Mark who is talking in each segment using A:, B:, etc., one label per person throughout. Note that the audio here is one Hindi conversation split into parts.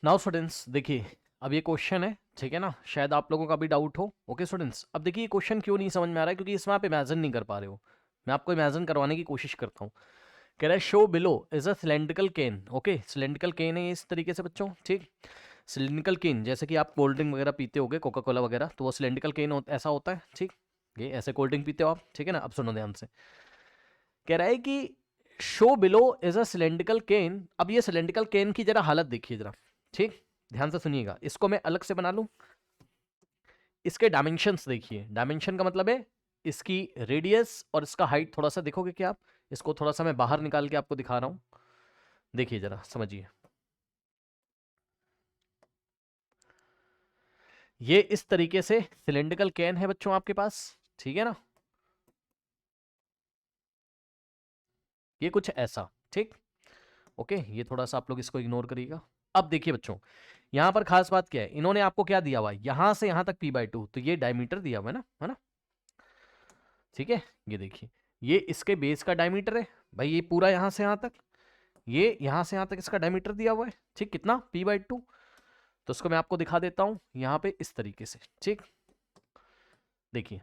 A: नाउ स्टूडेंट्स देखिए, अब ये क्वेश्चन है, ठीक है ना, शायद आप लोगों का भी डाउट हो। ओके स्टूडेंट्स, अब देखिए ये क्वेश्चन क्यों नहीं समझ में आ रहा है, क्योंकि इसमें आप इमेजिन नहीं कर पा रहे हो। मैं आपको इमेजिन करवाने की कोशिश करता हूँ। कह रहा है show below is a cylindrical can. Okay, cylindrical can है इस तरीके से बच्चों, ठीक। सिलेंड्रिकल केन जैसे कि आप कोल्ड ड्रिंक वगैरह पीते होगे, कोका कोला वगैरह, तो वो सिलेंड्रिकल केन ऐसा होता है, ठीक। ये ऐसे कोल्ड ड्रिंक पीते हो आप, ठीक है ना। अब सुनो ध्यान से, कह रहा है कि show below is a cylindrical can. अब ये सिलेंड्रिकल केन की जरा हालत देखिए जरा, ठीक। ध्यान से सुनिएगा, इसको मैं अलग से बना लूं। इसके डायमेंशंस देखिए, डायमेंशन का मतलब है इसकी रेडियस और इसका हाइट। थोड़ा सा देखोगे क्या आप, इसको थोड़ा सा मैं बाहर निकाल के आपको दिखा रहा हूं, देखिए जरा समझिए। ये इस तरीके से सिलेंड्रिकल कैन है बच्चों आपके पास, ठीक है ना। ये कुछ ऐसा, ठीक। ओके, ये थोड़ा सा आप लोग इसको इग्नोर करिएगा। अब देखिए बच्चों, यहां पर खास बात क्या है, इन्होंने आपको क्या दिया हुआ है, यहां से यहां तक p/2, तो ये डायमीटर दिया हुआ है ना, ठीक है। ये देखिए, ये इसके बेस का डायमीटर है भाई, ये पूरा यहां से यहां तक, ये यहां से यहां तक इसका डायमीटर दिया हुआ है, ठीक। कितना, p/2। तो इसको मैं आपको दिखा देता हूं यहां पे इस तरीके से, ठीक। देखिए,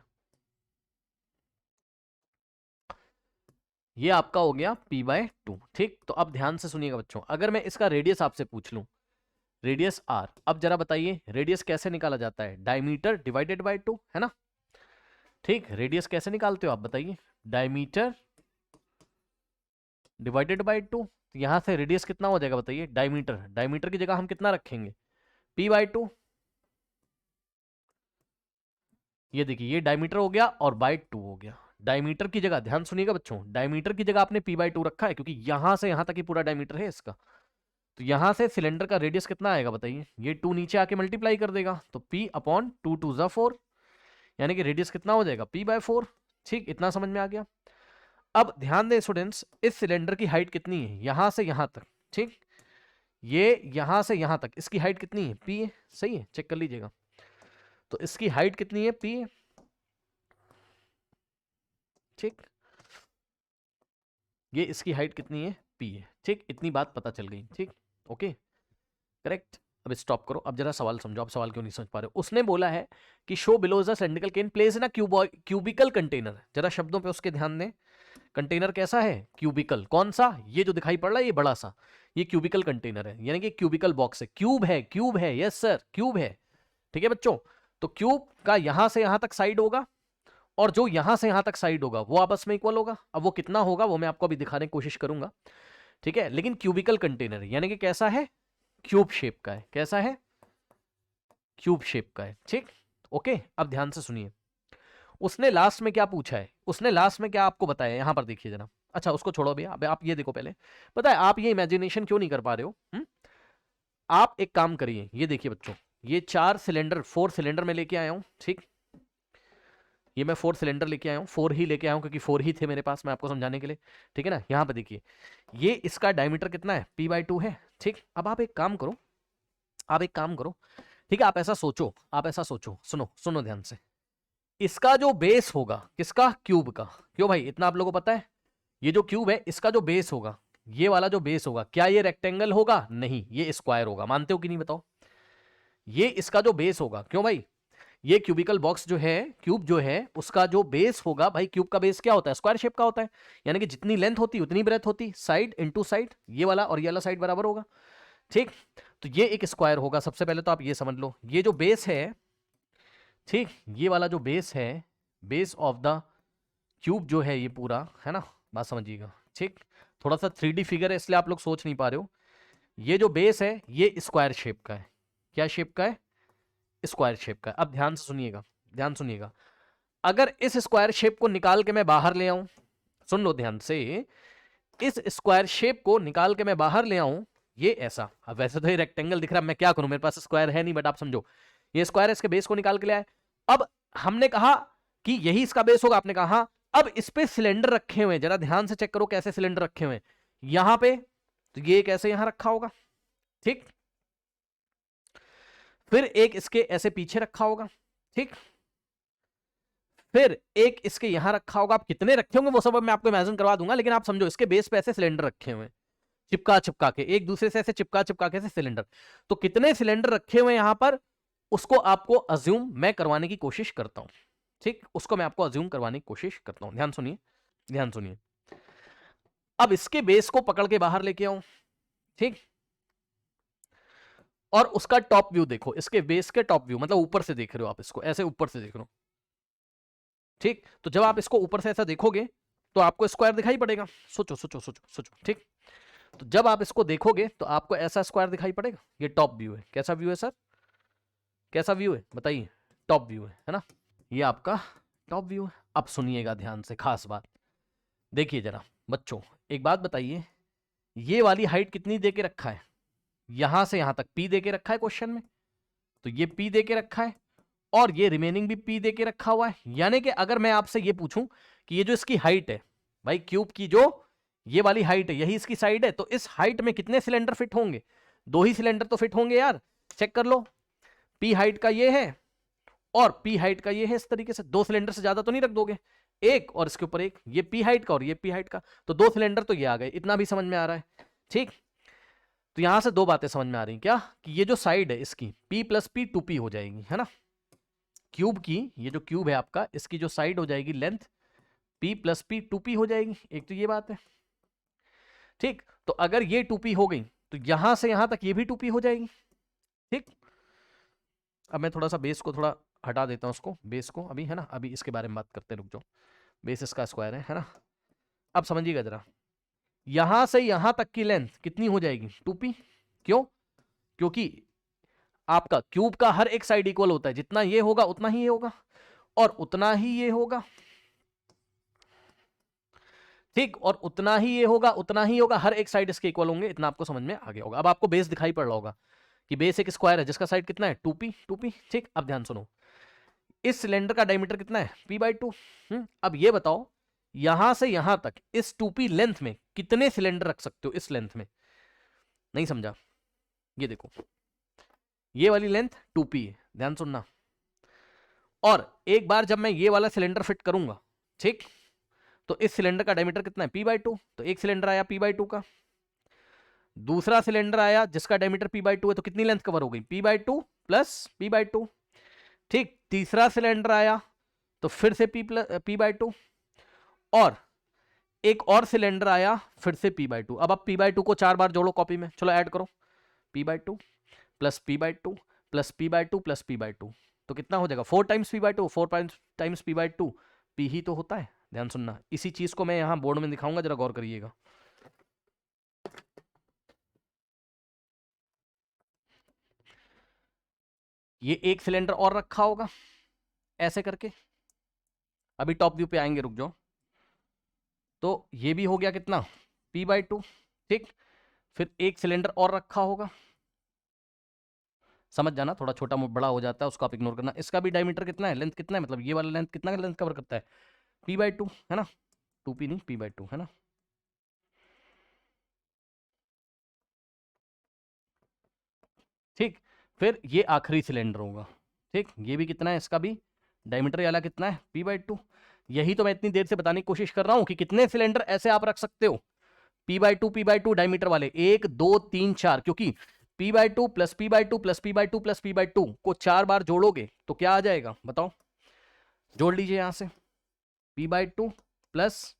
A: ये आपका हो गया p/2, ठीक। तो अब ध्यान से सुनिएगा बच्चों, अगर मैं इसका रेडियस आपसे पूछ लूं, रेडियस r, अब जरा बताइए रेडियस कैसे निकाला जाता है, डायमीटर डिवाइडेड बाय 2, है ना, ठीक। रेडियस कैसे निकालते हो आप बताइए, डायमीटर डिवाइडेड बाय 2। यहां से रेडियस कितना हो जाएगा बताइए, डायमीटर, डायमीटर की जगह हम कितना रखेंगे, p/2। ये देखिए, ये डायमीटर हो गया और बाय 2 हो गया। डायमीटर की जगह, ध्यान सुनिएगा बच्चों, डायमीटर की जगह आपने p/2 रखा है, क्योंकि यहां से यहां तक ही पूरा डायमीटर है इसका। तो यहां से सिलेंडर का रेडियस कितना आएगा बताइए, ये 2 नीचे आके मल्टीप्लाई कर देगा, तो p/2 यानी कि रेडियस कितना हो जाएगा, p/4, ठीक। इतना समझ में आ गया। अब ध्यान दें स्टूडेंट्स, इस सिलेंडर की हाइट कितनी है, यहां से यहां तक, ठीक। ये यहां से यहां तक इसकी हाइट कितनी है, p है, सही है, चेक कर लीजिएगा। तो इसकी हाइट कितनी है, p है, ठीक। ये इसकी हाइट कितनी है, p है, ठीक। इतनी बात पता चल गई, ठीक। Okay, correct. अब स्टॉप करो, अब जरा सवाल समझो, आप सवाल क्यों नहीं समझ पा रहे हो। उसने बोला है कि show below is a cylindrical can place in a cubical container. जरा शब्दों पे उसके ध्यान दें, कंटेनर कैसा है, क्यूबिकल। कौन सा, ये जो दिखाई पड़ रहा है ये बड़ा सा, ये क्यूबिकल कंटेनर है, यानी कि क्यूबिकल बॉक्स है, क्यूब है, क्यूब है, यस सर क्यूब है, ठीक है बच्चों। तो क्यूब का यहां से यहां तक साइड होगा, और जो यहां से यहां तक साइड होगा वो आपस में इक्वल होगा। अब वो कितना होगा वो मैं आपको अभी दिखाने की कोशिश करूंगा, ठीक है। लेकिन क्यूबिकल कंटेनर यानी कि कैसा है, क्यूब शेप का है, कैसा है, क्यूब शेप का है, ठीक। ओके, अब ध्यान से सुनिए, उसने लास्ट में क्या पूछा है, उसने लास्ट में क्या आपको बताया, यहां पर देखिए जरा। अच्छा उसको छोड़ो भैया, अब आप ये देखो पहले, पता है आप ये इमेजिनेशन क्यों नहीं कर पा रहे हो, आप एक काम करिए, ये देखिए बच्चों, ये 4 सिलेंडर में लेके आया हूं, ठीक। ये मैं 4 सिलेंडर लेके आया हूं, 4 ही लेके आया हूं क्योंकि 4 ही थे मेरे पास, मैं आपको समझाने के लिए, ठीक है ना। यहां पे देखिए, ये इसका डायमीटर कितना है, p/2 है, ठीक। अब आप एक काम करो, आप एक काम करो, ठीक है। आप ऐसा सोचो, आप ऐसा सोचो, सुनो सुनो ध्यान से, इसका जो बेस होगा किसका, क्यूब का, क्यों भाई इतना आप लोगों को पता है, ये जो क्यूब है इसका जो बेस होगा, ये वाला जो बेस होगा, क्या ये रेक्टेंगल होगा, नहीं ये स्क्वायर होगा, मानते हो कि नहीं बताओ। ये इसका जो बेस होगा, क्यों भाई, ये क्यूबिकल बॉक्स जो है, क्यूब जो है उसका जो बेस होगा भाई, क्यूब का बेस क्या होता है, स्क्वायर शेप का होता है, यानी कि जितनी लेंथ होती उतनी ब्रेथ होती, साइड इनटू साइड, ये वाला और ये वाला साइड बराबर होगा, ठीक। तो ये एक स्क्वायर होगा, सबसे पहले तो आप ये समझ लो, ये जो बेस है, ठीक, ये वाला जो बेस है, बेस ऑफ द क्यूब जो है ये पूरा, है ना, बात समझिएगा, ठीक। थोड़ा सा 3D फिगर है इसलिए आप लोग सोच नहीं पा रहे हो। ये जो बेस है ये स्क्वायर शेप का है, क्या शेप का है, स्क्वायर शेप का है। अब ध्यान से सुनिएगा, ध्यान सुनिएगा, अगर इस स्क्वायर शेप को निकाल के मैं बाहर ले आऊं, सुन लो ध्यान से, इस स्क्वायर शेप को निकाल के मैं बाहर ले आऊं, ये ऐसा, अब वैसे तो ये रेक्टेंगल दिख रहा है, मैं क्या करूं, मेरे पास स्क्वायर है नहीं, बट आप समझो, ये स्क्वायर है, इसके बेस को निकाल के ले आए। अब हमने कहा कि यही इसका बेस होगा, आपने कहा हाँ। अब इस पे सिलेंडर रखे हुए हैं, जरा ध्यान से चेक करो कैसे सिलेंडर रखे हुए हैं यहां पे, तो ये कैसे यहां रखा होगा, ठीक। फिर एक इसके ऐसे पीछे रखा होगा, ठीक। फिर एक इसके यहां रखा होगा, आप कितने रखे होंगे वो सब मैं आपको इमेजिन करवा दूंगा, लेकिन आप समझो इसके बेस पे ऐसे सिलेंडर रखे हुए हैं, चिपका चिपका के, एक दूसरे से ऐसे चिपका चिपका के सिलेंडर। तो कितने सिलेंडर रखे हुए यहां पर, उसको आपको अज्यूम मैं करवाने की कोशिश करता हूं। ठीक, उसको मैं आपको अज्यूम करवाने की कोशिश करता हूं। ध्यान सुनिए, ध्यान सुनिए। अब इसके बेस को पकड़ के बाहर लेके आऊं, ठीक, और उसका टॉप व्यू देखो, इसके बेस के टॉप व्यू, मतलब ऊपर से देख रहे हो आप इसको, ऐसे ऊपर से देख रहे हो। ठीक, तो जब आप इसको ऊपर से ऐसा देखोगे तो आपको स्क्वायर दिखाई पड़ेगा। सोचो सोचो सोचो सोचो। ठीक, तो जब आप इसको देखोगे तो आपको ऐसा स्क्वायर दिखाई पड़ेगा। ये टॉप व्यू है। कैसा व्यू है सर, कैसा व्यू है बताइए? टॉप व्यू है ना? ये आपका टॉप व्यू है। अब सुनिएगा ध्यान से, खास बात देखिए जरा बच्चों, एक बात बताइए, ये वाली हाइट कितनी दे के रखा है? यहां से यहां तक P दे के रखा है क्वेश्चन में, तो ये P दे के रखा है, और ये रिमेनिंग भी P दे के रखा हुआ है। यानी कि अगर मैं आपसे ये पूछूं कि ये जो इसकी हाइट है भाई, क्यूब की जो ये वाली हाइट है, यही इसकी साइड है, तो इस हाइट में कितने सिलेंडर फिट होंगे? 2 ही सिलेंडर तो फिट होंगे यार। चेक कर लो, P हाइट का ये है और P हाइट का ये है। इस तरीके से 2 सिलेंडर से ज्यादा तो नहीं रख दोगे, एक और इसके ऊपर एक, ये P हाइट का और ये P हाइट का, तो 2 सिलेंडर तो ये आ गए। इतना भी समझ में आ रहा है? ठीक, तो यहां से 2 बातें समझ में आ रही क्या, कि ये जो साइड है इसकी P प्लस P 2P हो जाएगी, है ना? क्यूब की, ये जो क्यूब है आपका, इसकी जो साइड हो जाएगी length P plus P 2P हो जाएगी। एक तो ये बात है। ठीक, तो अगर ये 2P हो गई तो यहां से यहां तक ये भी 2P हो जाएगी। ठीक, अब मैं थोड़ा सा बेस को थोड़ा हटा देता हूं, उसको बेस को अभी, है ना, अभी इसके बारे में बात करते हैं, रुक जाओ। बेस इसका स्क्वायर है ना? अब समझिएगा जरा, यहां से यहां तक की लेंथ कितनी हो जाएगी? 2P। क्यों? क्योंकि आपका क्यूब का हर एक साइड इक्वल होता है, जितना ये होगा उतना ही ये होगा और उतना ही ये होगा। ठीक, और उतना ही ये होगा, उतना ही होगा, हर एक साइड इसके इक्वल होंगे। इतना आपको समझ में आ गया होगा। अब आपको बेस दिखाई पड़ रहा होगा कि बेस एक स्क्वायर है जिसका साइड कितना है? 2P 2P। ठीक, अब ध्यान सुनो, इस सिलेंडर का डायमीटर कितना है? P/2। अब ये बताओ, यहां से यहां तक इस 2P लेंथ में कितने सिलेंडर रख सकते हो? इस लेंथ में नहीं समझा? ये देखो, ये वाली लेंथ 2P है, ध्यान सुनना। और एक बार जब मैं ये वाला सिलेंडर फिट करूंगा, ठीक, तो इस सिलेंडर का डायमीटर कितना है? P/2। तो एक सिलेंडर आया P/2 का, दूसरा सिलेंडर आया जिसका डायमीटर P/2 है, तो कितनी लेंथ कवर हो गई? P/2 plus P/2। ठीक, तीसरा सिलेंडर आया तो फिर से P/2, और एक और सिलेंडर आया फिर से P/2। अब आप P/2 को 4 बार जोड़ो कॉपी में, चलो ऐड करो, P/2 plus P/2 plus P/2 plus P/2, तो कितना हो जाएगा? 4 times P/2, 4 times P/2, P ही तो होता है। ध्यान सुनना, इसी चीज को मैं यहां बोर्ड में दिखाऊंगा, जरा गौर करिएगा। ये एक सिलेंडर और रखा होगा ऐसे करके, अभी टॉप व्यू पे आएंगे, रुक जाओ। तो ये भी हो गया कितना? P/2। ठीक, फिर एक सिलेंडर और रखा होगा, समझ जाना, थोड़ा छोटा बड़ा हो जाता है, उसको आप इग्नोर करना। इसका भी डायमीटर कितना है, लेंथ कितना है, मतलब ये वाला लेंथ कितना लेंथ कवर करता है? P/2, है ना? 2P नहीं, P/2, है ना? ठीक, फिर ये आखिरी सिलेंडर होगा। ठीक, ये भी कितना है, इसका भी डायमीटर वाला कितना है? P/2। यही तो मैं इतनी देर से बताने की कोशिश कर रहा हूं कि कितने सिलेंडर ऐसे आप रख सकते हो P/2 डायमीटर वाले, 1 2 3 4, क्योंकि P/2 plus P/2 plus P/2 plus P/2 को 4 बार जोड़ोगे तो क्या आ जाएगा बताओ? जोड़ लीजिए यहां से, P/2 plus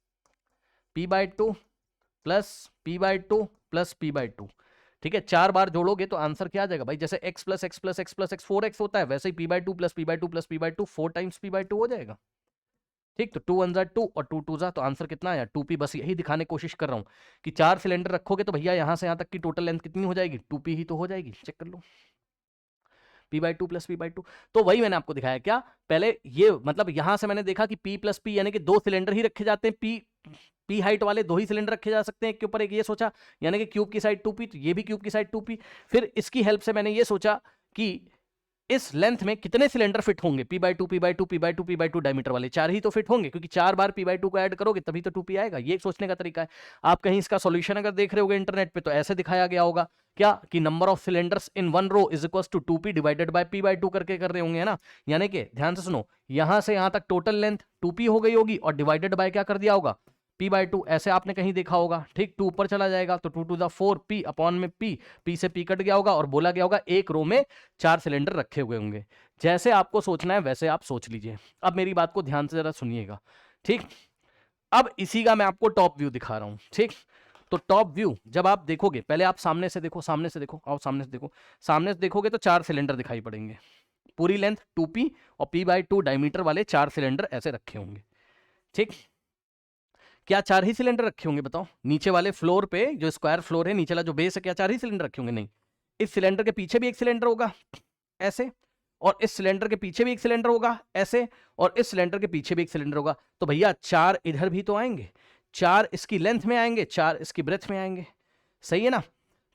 A: P/2 plus P/2 plus P/2। ठीक है, 4 बार जोड़ोगे तो आंसर क्या आ जाएगा भाई? जैसे x plus x plus x plus x 4x होता है, वैसे ही P/2 plus P/2 plus P/2 4 times P/2 हो जाएगा। ठीक, तो 2 1 जा 2 और 2 2 जा, तो आंसर कितना आया? 2P। बस यही दिखाने की कोशिश कर रहा हूं कि 4 सिलेंडर रखोगे तो भैया यहां से यहां तक की टोटल लेंथ कितनी हो जाएगी? 2P ही तो हो जाएगी। चेक कर लो, P/2 प्लस P/2। तो वही मैंने आपको दिखाया क्या, पहले ये मतलब यहां से मैंने देखा कि P प्लस P यानी कि 2 सिलेंडर ही रखे जाते हैं, P हाइट वाले 2 ही सिलेंडर रखे जा सकते हैं एक के ऊपर एक, ये सोचा, यानी कि क्यूब की साइड 2P, तो ये भी क्यूब की साइड 2P। फिर इसकी हेल्प से मैंने ये सोचा कि इस लेंथ में कितने सिलेंडर फिट होंगे? P/2 P/2 P/2 P/2 diameter वाले 4 ही तो फिट होंगे, क्योंकि 4 बार P/2 को ऐड करोगे तभी तो 2P आएगा। ये सोचने का तरीका है। आप कहीं इसका सॉल्यूशन अगर देख रहे होगे इंटरनेट पे तो ऐसे दिखाया गया होगा क्या, कि number of cylinders in one row is equal to 2P divided by P/2 करके कर रहे होंगे, है ना? यानी कि ध्यान से सुनो, यहां से यहां तक टोटल लेंथ 2P हो गई होगी और डिवाइडेड बाय क्या कर दिया होगा? P/2 ऐसे आपने कहीं देखा होगा, ठीक, 2 ऊपर चला जाएगा तो 2 to the 4 P अपॉन में P से P कट गया होगा और बोला गया होगा एक रो में 4 सिलेंडर रखे हुए होंगे। जैसे आपको सोचना है वैसे आप सोच लीजिए। अब मेरी बात को ध्यान से जरा सुनिएगा, ठीक। अब इसी का मैं आपको टॉप व्यू दिखा रहा हूं, ठीक। तो टॉप व्यू जब आप देखोगे, पहले आप सामने से देखो, सामने से देखो, आओ सामने से देखो। सामने से देखोगे तो 4 सिलेंडर दिखाई पड़ेंगे, पूरी लेंथ 2P और P/2 डायमीटर वाले 4 सिलेंडर ऐसे रखे होंगे, ठीक। क्या 4 ही सिलेंडर रखे होंगे बताओ? नीचे वाले फ्लोर पे जो स्क्वायर फ्लोर है, नीचे वाला जो बेस है, क्या 4 ही सिलेंडर रखे होंगे? नहीं, इस सिलेंडर के पीछे भी एक सिलेंडर होगा ऐसे, और इस सिलेंडर के पीछे भी एक सिलेंडर होगा ऐसे, और इस सिलेंडर के पीछे भी एक सिलेंडर होगा। तो भैया 4 इधर भी तो आएंगे, 4 इसकी लेंथ में आएंगे, 4 इसकी ब्रेथ में आएंगे, सही है ना,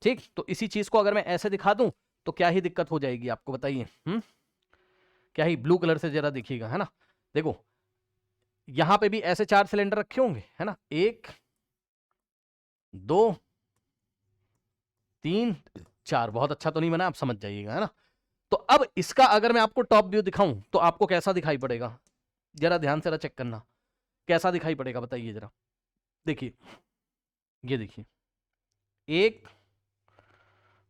A: ठीक। तो इसी चीज को अगर मैं ऐसे दिखा दूं तो क्या ही दिक्कत हो जाएगी आपको, बताइए। क्या ही, ब्लू कलर से जरा देखिएगा, है ना, देखो यहां पे भी ऐसे 4 सिलेंडर रखे होंगे, है ना, 1 2 3 4। बहुत अच्छा तो नहीं बना, आप समझ जाइएगा, है ना। तो अब इसका अगर मैं आपको टॉप व्यू दिखाऊं तो आपको कैसा दिखाई पड़ेगा, जरा ध्यान से चेक करना, कैसा दिखाई पड़ेगा बताइए जरा। देखिए, ये देखिए, 1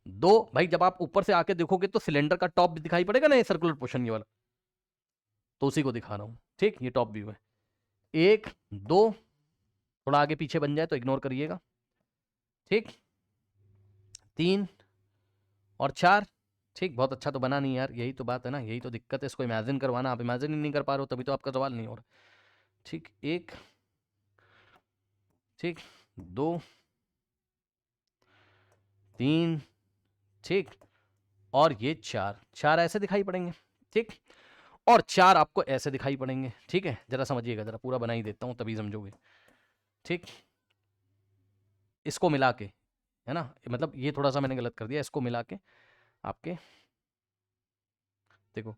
A: 2 भाई, जब आप ऊपर से आके देखोगे तो सिलेंडर का टॉप भी दिखाई पड़ेगा ना, ये सर्कुलर पोर्शन ये वाला, तो उसी को दिखा रहा हूं, ठीक। ये टॉप व्यू है। 1 2, थोड़ा आगे पीछे बन जाए तो इग्नोर करिएगा, ठीक। 3 और 4, ठीक। बहुत अच्छा तो बना नहीं यार, यही तो बात है ना, यही तो दिक्कत है, इसको इमेजिन करवाना। आप इमेजिन ही नहीं कर पा रहे हो, तभी तो आपका सवाल नहीं हो रहा, ठीक। 1 ठीक, 2 3, ठीक, और ये 4 ऐसे दिखाई पड़ेंगे, ठीक, और 4 आपको ऐसे दिखाई पड़ेंगे, ठीक है। जरा समझिएगा, जरा पूरा बना ही देता हूं तभी समझोगे, ठीक। इसको मिला के, है ना, मतलब ये थोड़ा सा मैंने गलत कर दिया, इसको मिला के आपके देखो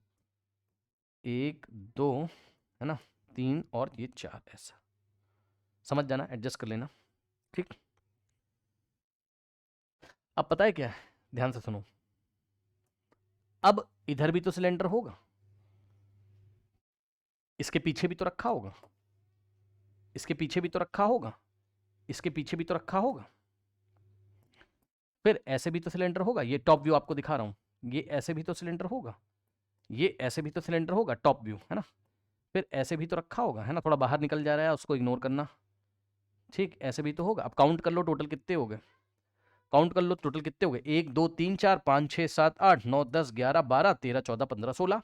A: 1 2, है ना, 3 और ये 4, ऐसा समझ जाना, एडजस्ट कर लेना, ठीक। अब पता है क्या है, ध्यान से सुनो। अब इधर भी तो सिलेंडर होगा, इसके पीछे भी तो रखा होगा, इसके पीछे भी तो रखा होगा, इसके पीछे भी तो रखा होगा, फिर ऐसे भी तो सिलेंडर होगा। ये टॉप व्यू आपको दिखा रहा हूं, ये ऐसे भी तो सिलेंडर होगा, ये ऐसे भी तो सिलेंडर होगा, टॉप व्यू, है ना। फिर ऐसे भी तो रखा होगा, है ना, थोड़ा बाहर निकल जा रहा है, उसको इग्नोर करना, ठीक। ऐसे भी तो होगा। अब काउंट कर लो टोटल कितने हो गए, काउंट कर लो टोटल कितने हो गए, 1 2 3 4 5 6 7 8 9 10 11 12 13 14 15 16।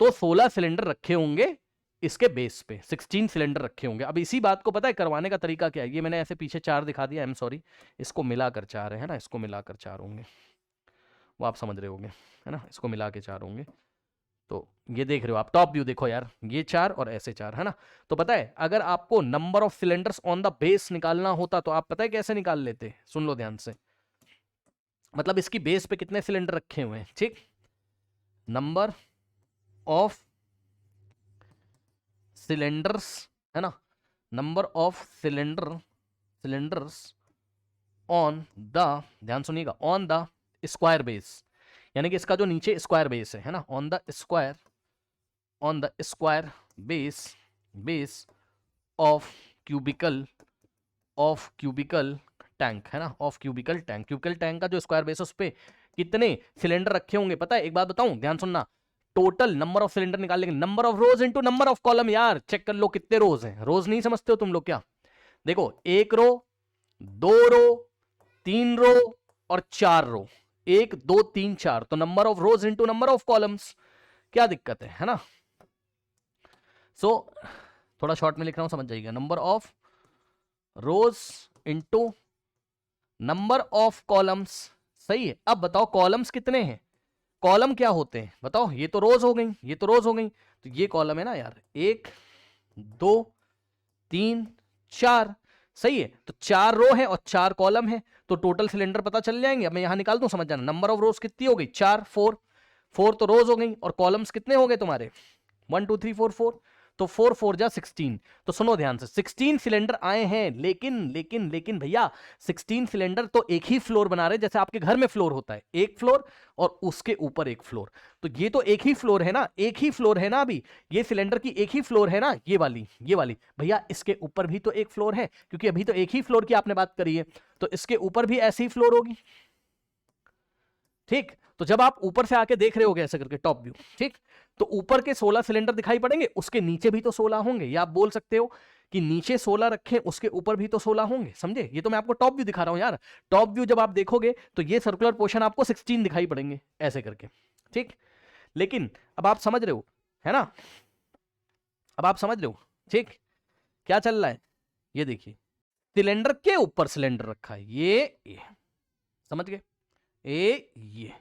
A: तो 16 सिलेंडर रखे होंगे इसके बेस पे, 16 सिलेंडर रखे होंगे। अब इसी बात को पता है करवाने का तरीका क्या है, ये मैंने ऐसे पीछे 4 दिखा दिया, आई एम सॉरी, इसको मिलाकर 4 है ना, इसको मिलाकर 4 होंगे, वो आप समझ रहे होंगे, है ना, इसको मिला के 4 होंगे। तो ये देख रहे हो आप, टॉप व्यू देखो यार, ये 4 और ऐसे 4, है ना। तो पता है अगर आपको number of cylinders on the base निकालना होता तो आप पता है कैसे निकाल लेते, सुन लो ध्यान से। मतलब इसकी बेस पे कितने सिलेंडर रखे हुए हैं, ठीक, नंबर ऑफ सिलेंडर्स, है ना, number of cylinders on the, ध्यान सुनिएगा, ऑन द स्क्वायर बेस, यानी कि इसका जो नीचे स्क्वायर बेस है ना, on the square base of cubicle tank, है ना, ऑफ क्यूबिकल टैंक का जो स्क्वायर बेस है उस पे कितने सिलेंडर रखे होंगे पता है। एक बात बताऊं, ध्यान सुनना, टोटल नंबर ऑफ सिलेंडर निकाल लेंगे, number of rose into number of column. यार चेक कर लो कितने रोज हैं, रोज नहीं समझते हो तुम लोग क्या? देखो 1 रो, 2 रो, 3 रो और 4 रो, 1 2 3 4, तो number of rose into number of columns. क्या दिक्कत है ना। सो थोड़ा शॉर्ट में लिख रहा हूं, समझ जाइएगा, number of rose into number of columns, सही है। अब बताओ कॉलम्स कितने हैं, कॉलम क्या होते हैं बताओ, ये तो रोज हो गई, ये तो रोज हो गई, तो ये कॉलम है ना यार, 1 2 3 4, सही है। तो 4 रो है और 4 कॉलम है, तो टोटल सिलेंडर पता चल जाएंगे। अब मैं यहां निकाल दूं, समझ जाना, नंबर ऑफ रोज कितनी हो गई, 4 4 तो रोज हो गई, और कॉलम्स कितने हो गए तुम्हारे, 1 2 3 4 4, तो 4 4 जा 16। तो सुनो ध्यान से, 16 सिलेंडर आए हैं, लेकिन भैया 16 सिलेंडर तो एक ही फ्लोर बना रहे, जैसे आपके घर में फ्लोर होता है, एक फ्लोर और उसके ऊपर एक फ्लोर। तो ये तो एक ही फ्लोर है ना, एक ही फ्लोर है ना, अभी ये सिलेंडर की एक ही फ्लोर है ना, ये वाली भैया इसके ऊपर भी तो एक फ्लोर है, क्योंकि अभी तो एक ही फ्लोर की आपने बात करी है, तो इसके ऊपर भी ऐसी ही फ्लोर होगी। ठीक, तो जब आप ऊपर से आके देख रहे होगे ऐसे करके टॉप व्यू, ठीक, तो ऊपर के 16 सिलेंडर दिखाई पड़ेंगे, उसके नीचे भी तो 16 होंगे, या आप बोल सकते हो कि नीचे 16 रखें, उसके ऊपर भी तो 16 होंगे। समझे? ये तो मैं आपको टॉप व्यू दिखा रहा हूं यार। टॉप व्यू जब आप देखोगे तो ये सर्कुलर पोर्शन आपको 16 दिखाई पड़ेंगे ऐसे करके, ठीक। लेकिन अब आप समझ रहे हो, है ना, अब आप समझ रहे हो, ठीक, क्या चल रहा है। ये देखिए, सिलेंडर के ऊपर सिलेंडर रखा है, ये समझ गए, ये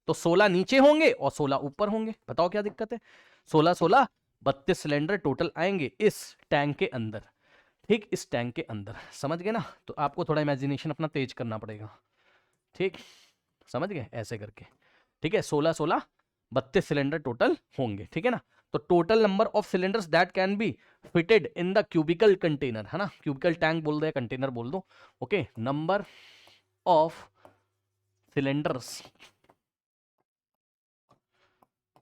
A: तो 16 नीचे होंगे और 16 ऊपर होंगे। बताओ क्या दिक्कत है? 16 16 32 सिलेंडर टोटल आएंगे इस टैंक के अंदर, ठीक, इस टैंक के अंदर। समझ गए ना? तो आपको थोड़ा इमेजिनेशन अपना तेज करना पड़ेगा, ठीक, समझ गए, ऐसे करके, ठीक है। 16 16 32 सिलेंडर टोटल होंगे, ठीक है ना। तो total number of cylinders that can be fitted in the cubical container, है ना, क्यूबिकल टैंक बोल दो या कंटेनर बोल दो, okay. Number of cylinders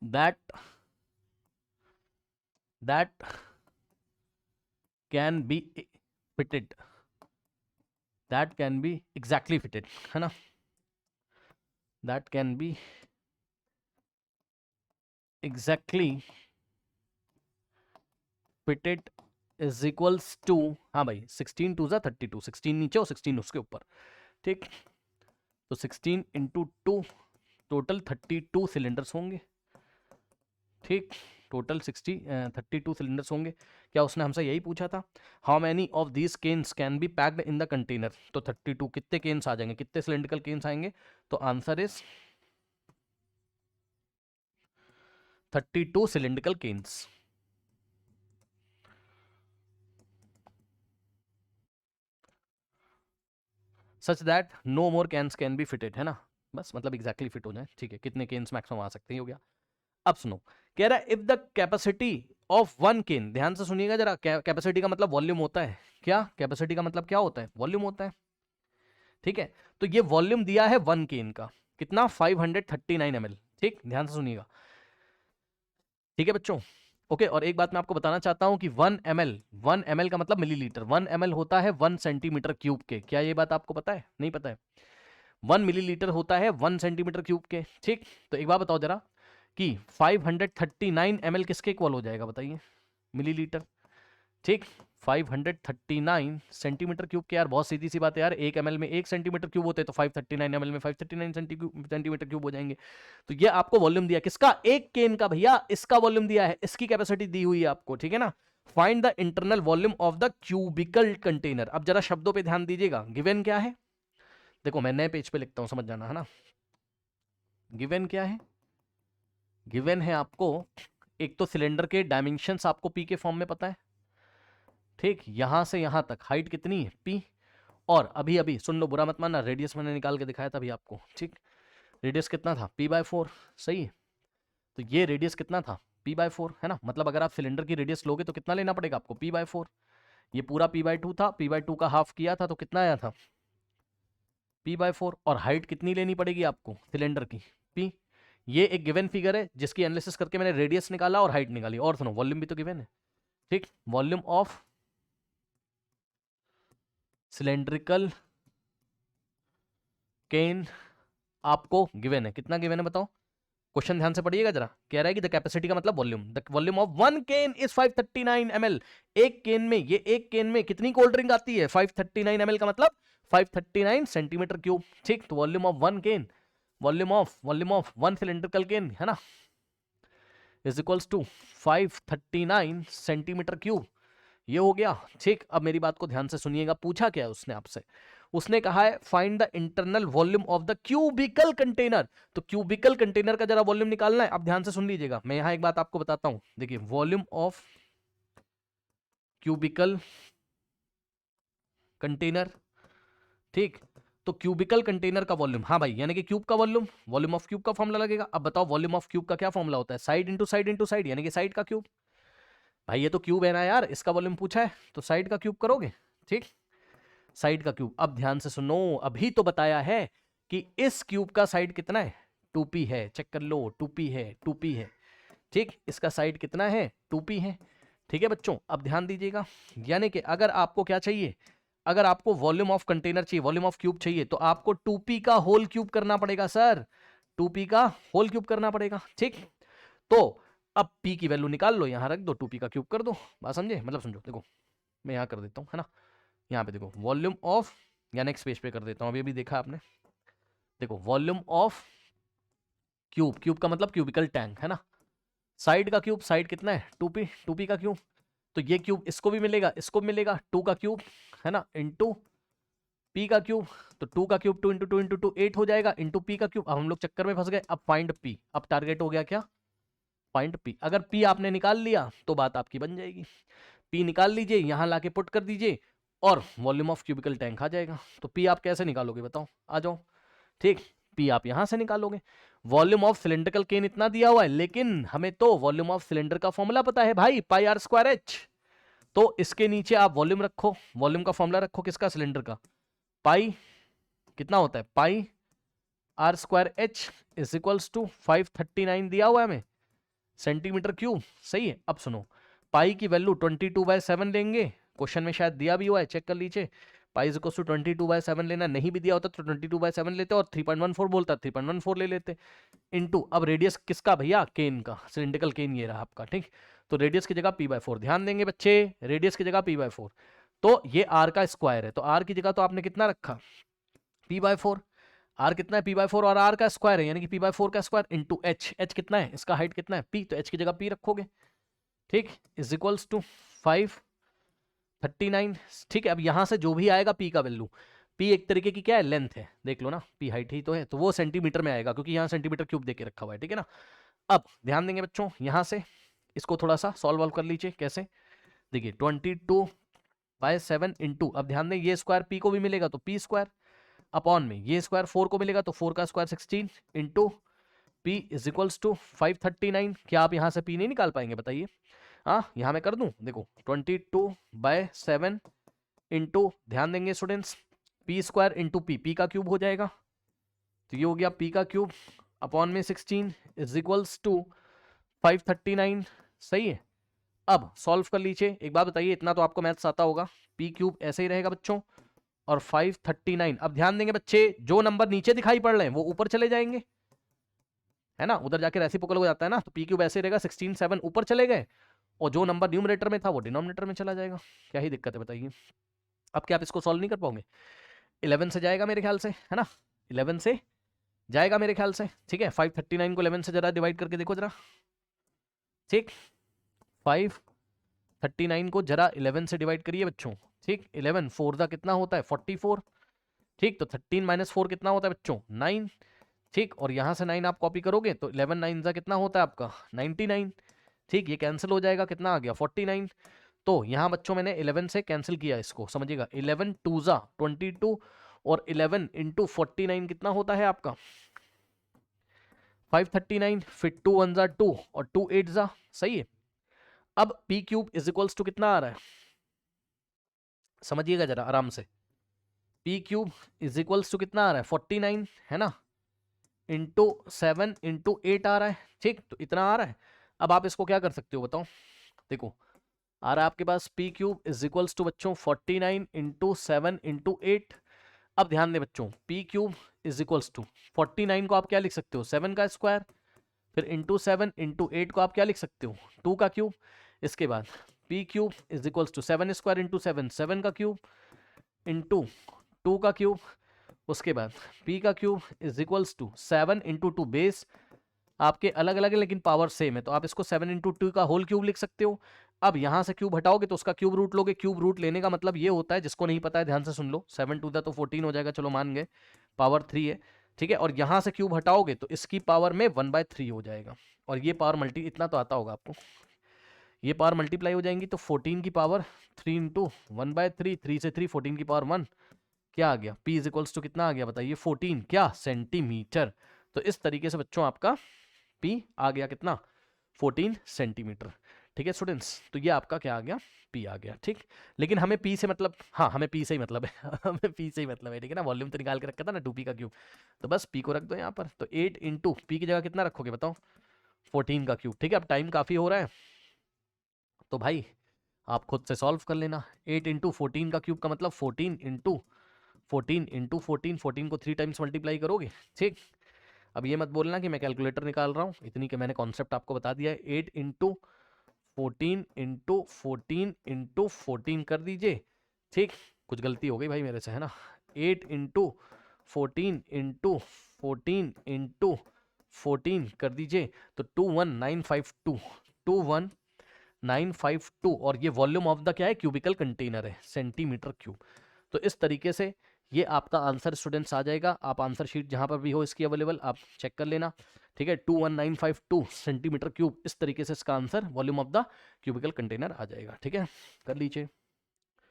A: that can be fitted, that can be exactly fitted, है ना, that can be exactly fitted is equals to, हाँ भाई 16 2 32, 16 नीचे और 16 उसके ऊपर, ठीक। तो 16 इंटू 2 टोटल 32 सिलेंडर्स होंगे, ठीक, टोटल 32 सिलेंडर्स होंगे। क्या उसने हमसे यही पूछा था? How many of these cans can be packed in the container. तो 32 कितने केन्स आ जाएंगे, कितने सिलेंड्रिकल केन्स आएंगे? तो answer is 32 cylindrical cans. Such that no more cans can be fitted, है ना, बस मतलब एग्जैक्टली फिट हो जाए, ठीक है। कितने केन्स मैक्सिमम आ सकते हैं, हो गया। अब सुनो, कह रहा है if the capacity of one can, ध्यान से सुनिएगा जरा, कैपेसिटी का मतलब वॉल्यूम होता है, क्या कैपेसिटी का मतलब क्या होता है? वॉल्यूम होता है, ठीक है। तो ये वॉल्यूम दिया है वन केन का, कितना? 539 ml, ठीक, ध्यान से सुनिएगा, ठीक है बच्चों, ओके। और एक बात मैं आपको बताना चाहता हूं कि 1 ml का मतलब मिलीलीटर, 1 ml होता है 1 सेंटीमीटर क्यूब के। क्या ये बात आपको पता है? नहीं पता है? 1 मिलीलीटर होता है 1 सेंटीमीटर क्यूब के, ठीक। तो एक बात बताओ जरा कि 539 ml किसके इक्वल हो जाएगा बताइए? मिलीलीटर, ठीक। 539 सेंटीमीटर क्यूब के, यार बहुत सीधी सी बात है यार, 1 ml में 1 सेंटीमीटर क्यूब होते हैं, तो 539 ml में 539 सेंटीमीटर क्यूब हो जाएंगे। तो ये आपको वॉल्यूम दिया किसका? एक केन का भैया, इसका वॉल्यूम दिया है, इसकी कैपेसिटी दी हुई है आपको, ठीक है ना। Find the internal volume of the cubical container. अब जरा शब्दों पे ध्यान दीजिएगा, गिवन क्या है? देखो मैं नए पेज पे लिखता हूं, समझ जाना, है ना। गिवन क्या है? गिवन है आपको, एक तो सिलेंडर के डायमेंशंस आपको पी के फॉर्म में पता है, ठीक, यहां से यहां तक हाइट कितनी है? पी। और अभी अभी सुन लो, बुरा मत मानना, रेडियस मैंने निकाल के दिखाया था अभी आपको, ठीक। रेडियस कितना था? p/4, सही है। तो ये रेडियस कितना था? p/4, है ना। मतलब अगर आप सिलेंडर की रेडियस लोगे तो कितना लेना पड़ेगा आपको? p/4। ये पूरा p/2 था, p/2 का हाफ किया था तो कितना आया था? p/4। और हाइट कितनी लेनी पड़ेगी आपको सिलेंडर की? p। ये एक गिवन फिगर है जिसकी एनालिसिस करके मैंने रेडियस निकाला और हाइट निकाली। और सुनो, वॉल्यूम भी तो गिवन है, ठीक। वॉल्यूम ऑफ सिलेंड्रिकल केन आपको गिवन है, कितना गिवन है बताओ? क्वेश्चन ध्यान से पढ़िएगा जरा। कह रहा है कि द कैपेसिटी का मतलब volume, the volume of one can is 539 ml। एक केन में, ये एक केन में कितनी कोल्ड ड्रिंक आती है? 539 ml का मतलब 539 सेंटीमीटर क्यूब, ठीक। तो volume of one can, volume of one cylindrical can, है ना, is equals to 539 centimetre cube. ये हो गया, ठीक। अब मेरी बात को ध्यान से सुनिएगा, पूछा क्या है उसने आपसे? उसने कहा है find the internal volume of the cubical container. तो क्यूबिकल कंटेनर का जरा वॉल्यूम निकालना है। अब ध्यान से सुन लीजिएगा, मैं यहां एक बात आपको बताता हूं, देखिए, वॉल्यूम ऑफ क्यूबिकल कंटेनर, ठीक। तो क्यूबिकल कंटेनर का वॉल्यूम, हाँ भाई, यानी कि क्यूब का वॉल्यूम, वॉल्यूम ऑफ क्यूब का फॉर्मूला लगेगा। अब बताओ वॉल्यूम ऑफ क्यूब का क्या फॉर्मूला होता है? Side into side into side, यानी कि साइड का क्यूब। भाई ये तो क्यूब है ना यार, इसका वॉल्यूम पूछा है तो साइड का क्यूब करोगे, ठीक, साइड का क्यूब। अब ध्यान से सुनो, अभी तो बताया है कि इस क्यूब का साइड कितना है, 2p है, चेक कर लो, 2p है, 2p है, ठीक, इसका साइड कितना है, 2p है, ठीक है बच्चों। अब ध्यान दीजिएगा, यानी कि अगर आपको क्या चाहिए, अगर आपको वॉल्यूम ऑफ कंटेनर चाहिए, वॉल्यूम ऑफ क्यूब चाहिए, तो आपको 2p का होल क्यूब करना पड़ेगा सर, 2p का होल क्यूब करना पड़ेगा, ठीक। तो अब p की वैल्यू निकाल लो, यहां रख दो, 2p का क्यूब कर दो, बात समझे, मतलब समझो, देखो मैं यहां कर देता हूं, है ना, यहाँ पे देखो वॉल्यूम ऑफ, या नेक्स्ट पेज पे कर देता हूँ, अभी देखा आपने, देखो वॉल्यूम ऑफ क्यूब, क्यूब का मतलब क्यूबिकल टैंक, है ना, साइड का क्यूब, साइड कितना है, 2p, 2p का क्यूब, तो ये क्यूब इसको भी मिलेगा, इसको भी मिलेगा, 2 का क्यूब, है ना, इंटू p का क्यूब, तो 2 का क्यूब 2 इंटू 2 इंटू 2 8 हो जाएगा, इंटू p का क्यूब। अब हम लोग चक्कर में फंस गए, अब फाइंड p, अब टारगेट हो गया क्या, फाइंड p। अगर p आपने निकाल लिया तो बात आपकी बन जाएगी, p निकाल लीजिए, यहां लाके पुट कर दीजिए और वॉल्यूम ऑफ क्यूबिकल टैंक आ जाएगा। तो p आप कैसे निकालोगे बताओ, आ जाओ, ठीक, p आप यहां से निकालोगे। वॉल्यूम ऑफ सिलेंड्रिकल केन इतना दिया हुआ है, लेकिन हमें तो वॉल्यूम ऑफ सिलेंडर का फॉर्मूला पता है भाई, पाई आर स्क्वायर एच, तो इसके नीचे आप वॉल्यूम रखो, वॉल्यूम का फॉर्मूला रखो, किसका, सिलेंडर का, पाई कितना होता है, pi R square H is equals to 539 दिया हुआ है हमें सेंटीमीटर क्यूब, सही है। अब सुनो, पाई की वैल्यू 22/7 लेंगे, क्वेश्चन में शायद दिया भी हुआ है, चेक कर लीजिए, पाई इज इक्वल्स टू 22/7 लेना, नहीं भी दिया होता तो 22/7 लेते और 3.14 बोलता 3.14 ले लेते, इनटू, अब रेडियस किसका भैया, केन का, सिलिंड्रिकल केन ये रहा आपका, ठीक, तो रेडियस की जगह p/4, ध्यान देंगे बच्चे, रेडियस की जगह p/4, तो ये r का स्क्वायर है, तो r की जगह तो आपने कितना रखा, p/4, r कितना है, p/4 और r का स्क्वायर है, यानी कि p/4 का स्क्वायर इंटू h, h कितना है, इसका हाइट कितना है p, तो h की जगह p रखोगे, ठीक, इज इक्वल्स टू 539, ठीक है। अब यहां से जो भी आएगा p का वैल्यू, p एक तरीके की क्या है, लेंथ है, देख लो ना, p हाइट ही तो है, तो वो सेंटीमीटर में आएगा, क्योंकि यहाँ सेंटीमीटर क्यूब देके रखा हुआ है, ठीक है ना। अब ध्यान देंगे बच्चों, यहां से इसको थोड़ा सा सॉल्व कर लीजिए, कैसे, देखिए 22/7 इंटू, अब ध्यान दें ये स्क्वायर p को भी मिलेगा तो p स्क्वायर, अपॉन में ये स्क्वायर 4 को मिलेगा तो 4 का square 16 into p is equals to 539। क्या आप यहां से p नहीं निकाल पाएंगे बताइए, हाँ यहां मैं कर दूं, देखो 22/7 इंटू, ध्यान देंगे students, p square into p का क्यूब हो जाएगा, तो ये हो गया p का क्यूब अपॉन में 16 इज इक्वल्स टू 539, सही है। अब सॉल्व कर लीजिए, एक बात बताइए, इतना तो आपको मैथ्स आता होगा, p क्यूब ऐसे ही रहेगा बच्चों, और 539, अब ध्यान देंगे बच्चे, जो नंबर नीचे दिखाई पड़ रहे हैं वो ऊपर चले जाएंगे, है ना, उधर जाके रेसिप्रोकल हो जाता है ना, तो p क्यूब ऐसे रहेगा, 16 7 ऊपर चले गए, और जो नंबर न्यूमरेटर में था वो डिनोमिनेटर में चला जाएगा, क्या ही दिक्कत है बताइए। अब क्या आप इसको सॉल्व नहीं कर पाओगे, 11 से जाएगा मेरे ख्याल से, है ना, 11 से जाएगा मेरे ख्याल से, ठीक है, 539 को 11 से जरा डिवाइड करके देखो जरा, ठीक, 539 को जरा 11 से डिवाइड करिए बच्चों, ठीक, 11 4 का कितना होता है 44, ठीक, तो 13 - 4 कितना होता है बच्चों 9, ठीक, और यहाँ से 9 आप कॉपी करोगे तो 11 9 का कितना होता है आपका 99, ठीक, ये कैंसिल हो जाएगा, कितना आ गया 49, तो यहाँ बच्चों मैंने 11 से कैंसिल किया, इसको समझिएगा, 11 2 22 और 11 इंटू 49 कितना होता है आपका 539, फिर 2 1 2 और 2 8 सही है। अब p cube is equals to कितना आ रहा है, समझिएगा जरा आराम से, p cube is equals to कितना आ रहा है 49, है ना, इंटू 7 इंटू 8 आ रहा है, ठीक, तो इतना आ रहा है। अब आप इसको क्या कर सकते हो बताओ, देखो आ रहा है आपके पास p cube is equals to बच्चों 49 इंटू 7 इंटू 8। अब ध्यान दें बच्चों, p cube is equals to 49 को आप क्या लिख सकते हो 7 का स्क्वायर, फिर इंटू 7 इंटू 8 को आप क्या लिख सकते हो 2 का क्यूब, इसके बाद p cube is equals to 7 square into 7 7 का क्यूब इंटू 2 का क्यूब, उसके बाद p का cube is equals to 7 into 2, base आपके अलग अलग है लेकिन पावर सेम है, तो आप इसको 7 इंटू 2 का होल क्यूब लिख सकते हो। अब यहां से क्यूब हटाओगे तो उसका क्यूब रूट लोगे, क्यूब रूट लेने का मतलब ये होता है, जिसको नहीं पता है ध्यान से सुन लो, 7 2 तो 14 हो जाएगा, चलो मान गए, पावर 3 है, ठीक है, और यहां से क्यूब हटाओगे तो इसकी पावर में 1/3 हो जाएगा, और ये पावर मल्टी, इतना तो आता होगा आपको, ये पावर मल्टीप्लाई हो जाएंगी, तो 14 की पावर 3 इंटू 1/3, 3 से 3 14 की पावर 1, क्या आ गया p इज इक्वल्स टू कितना आ गया बताइए 14 क्या सेंटीमीटर। तो इस तरीके से बच्चों आपका p आ गया कितना 14 सेंटीमीटर, ठीक है स्टूडेंट्स, तो ये आपका क्या आ गया, पी आ गया। ठीक, लेकिन हमें पी से मतलब, हाँ हमें पी से ही मतलब है हमें पी से ही मतलब है, ठीक है ना, वॉल्यूम तो निकाल के रखा था ना 2p का क्यूब, तो बस पी को रख दो यहाँ पर। तो 8 इंटू पी की जगह कितना रखोगे बताओ, 14 का क्यूब। ठीक है, अब टाइम काफ़ी हो रहा है तो भाई आप खुद से सॉल्व कर लेना। 8 इंटू 14 का क्यूब का मतलब 14 इंटू 14 इंटू 14, 14 को 3 टाइम्स मल्टीप्लाई करोगे। ठीक, अब ये मत बोलना कि मैं कैलकुलेटर निकाल रहा हूँ, इतनी के मैंने कॉन्सेप्ट आपको बता दिया है। 8 इंटू 14 इंटू 14 इंटू 14 कर दीजिए। ठीक, कुछ गलती हो गई भाई मेरे से, है ना। 8 इंटू 14 इंटू 14 इंटू 14 कर दीजिए, तो 21952, 21952, और ये वॉल्यूम ऑफ द क्या है, क्यूबिकल कंटेनर है, सेंटीमीटर क्यूब। तो इस तरीके से ये आपका आंसर स्टूडेंट्स आ जाएगा। आप आंसर शीट जहां पर भी हो इसकी अवेलेबल, आप चेक कर लेना। ठीक है, 21952 सेंटीमीटर क्यूब, इस तरीके से इसका answer volume of the cubical container आ जाएगा। ठीक है, कर लीजिए।